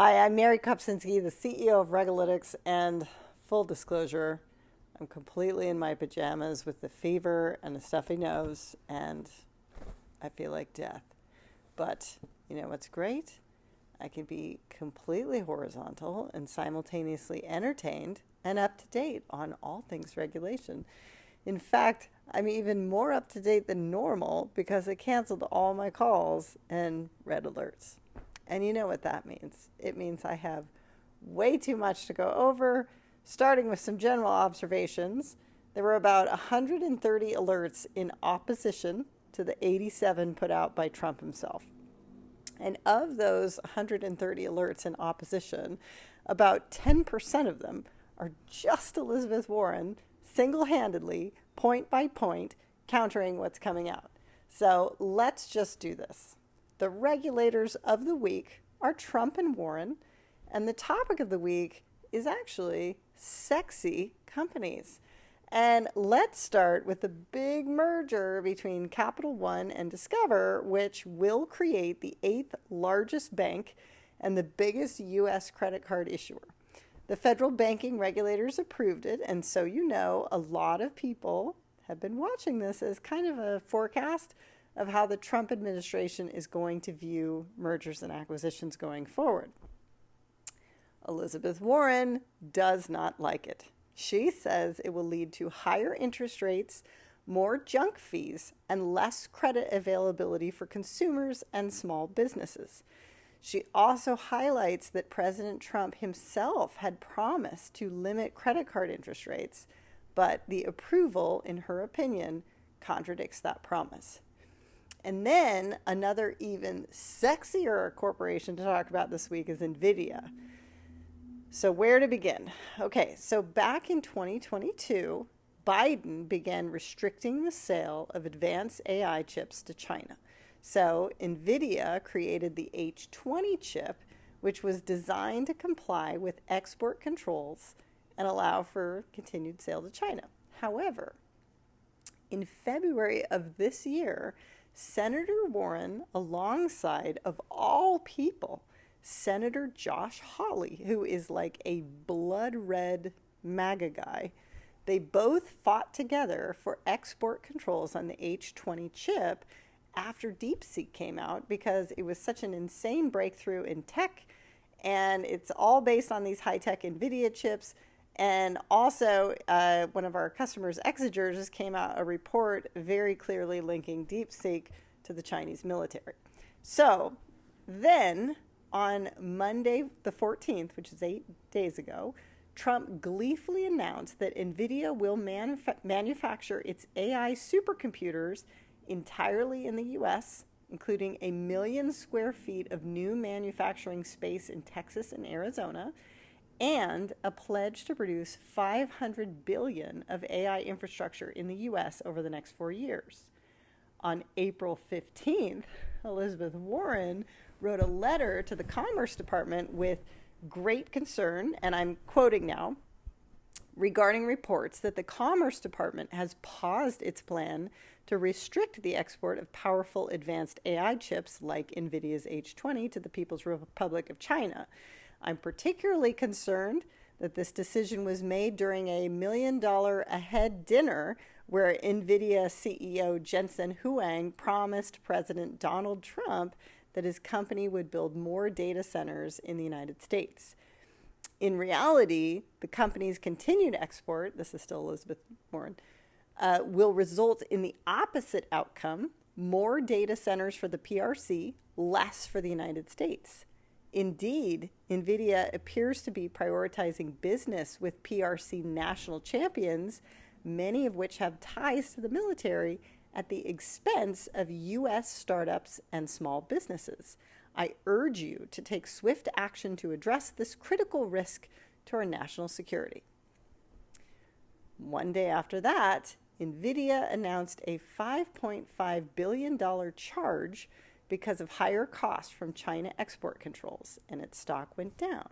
Hi, I'm Mary Kopczynski, the CEO of RegAlytics, and full disclosure, I'm completely in my pajamas with the fever and a stuffy nose, and I feel like death. But you know what's great? I can be completely horizontal and simultaneously entertained and up to date on all things regulation. In fact, I'm even more up to date than normal because I canceled all my calls and red alerts. And you know what that means. It means I have way too much to go over, starting with some general observations. There were about 130 alerts in opposition to the 87 put out by Trump himself. And of those 130 alerts in opposition, about 10% of them are just Elizabeth Warren single-handedly, point by point, countering what's coming out. So let's just do this. The regulators of the week are Trump and Warren, and the topic of the week is actually sexy companies. And let's start with the big merger between Capital One and Discover, which will create the 8th largest bank and the biggest U.S. credit card issuer. The federal banking regulators approved it, and so you know a lot of people have been watching this as kind of a forecast of how the Trump administration is going to view mergers and acquisitions going forward. Elizabeth Warren does not like it. She says it will lead to higher interest rates, more junk fees, and less credit availability for consumers and small businesses. She also highlights that President Trump himself had promised to limit credit card interest rates, but the approval, in her opinion, contradicts that promise. And then another even sexier corporation to talk about this week is NVIDIA. So where to begin? Okay, so back in 2022, Biden began restricting the sale of advanced AI chips to China. So NVIDIA created the H20 chip, which was designed to comply with export controls and allow for continued sale to China. However, in February of this year, Senator Warren, alongside, of all people, Senator Josh Hawley, who is like a blood red MAGA guy, they both fought together for export controls on the H20 chip after DeepSeek came out because it was such an insane breakthrough in tech, and it's all based on these high-tech NVIDIA chips. And also, one of our customers, Exeger, just came out a report very clearly linking DeepSeek to the Chinese military. So then on Monday the 14th, which is 8 days ago, Trump gleefully announced that NVIDIA will manufacture its AI supercomputers entirely in the U.S., including 1 million square feet of new manufacturing space in Texas and Arizona, and a pledge to produce $500 billion of AI infrastructure in the U.S. over the next 4 years. On April 15th, Elizabeth Warren wrote a letter to the Commerce Department with great concern, and I'm quoting now, regarding reports that the Commerce Department has paused its plan to restrict the export of powerful advanced AI chips like NVIDIA's H20 to the People's Republic of China. I'm particularly concerned that this decision was made during a $1 million a head dinner where NVIDIA CEO Jensen Huang promised President Donald Trump that his company would build more data centers in the United States. In reality, the company's continued export, this is still Elizabeth Warren, will result in the opposite outcome: more data centers for the PRC, less for the United States. Indeed, NVIDIA appears to be prioritizing business with PRC national champions, many of which have ties to the military, at the expense of U.S. startups and small businesses. I urge you to take swift action to address this critical risk to our national security. One day after that, NVIDIA announced a $5.5 billion charge because of higher costs from China export controls, and its stock went down.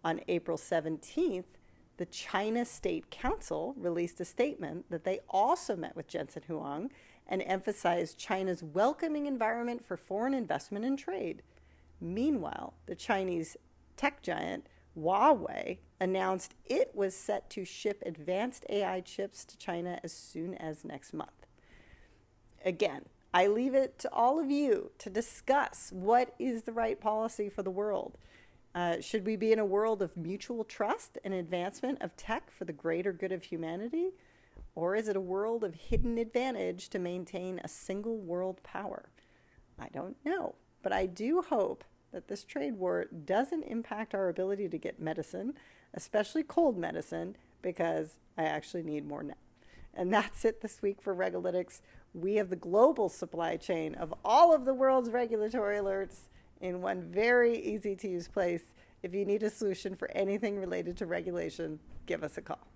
On April 17th, the China State Council released a statement that they also met with Jensen Huang and emphasized China's welcoming environment for foreign investment and trade. Meanwhile, the Chinese tech giant Huawei announced it was set to ship advanced AI chips to China as soon as next month. Again, I leave it to all of you to discuss what is the right policy for the world. Should we be in a world of mutual trust and advancement of tech for the greater good of humanity? Or is it a world of hidden advantage to maintain a single world power? I don't know, but I do hope that this trade war doesn't impact our ability to get medicine, especially cold medicine, because I actually need more now. And that's it this week for RegAlytics. We have the global supply chain of all of the world's regulatory alerts in one very easy to use place. If you need a solution for anything related to regulation, give us a call.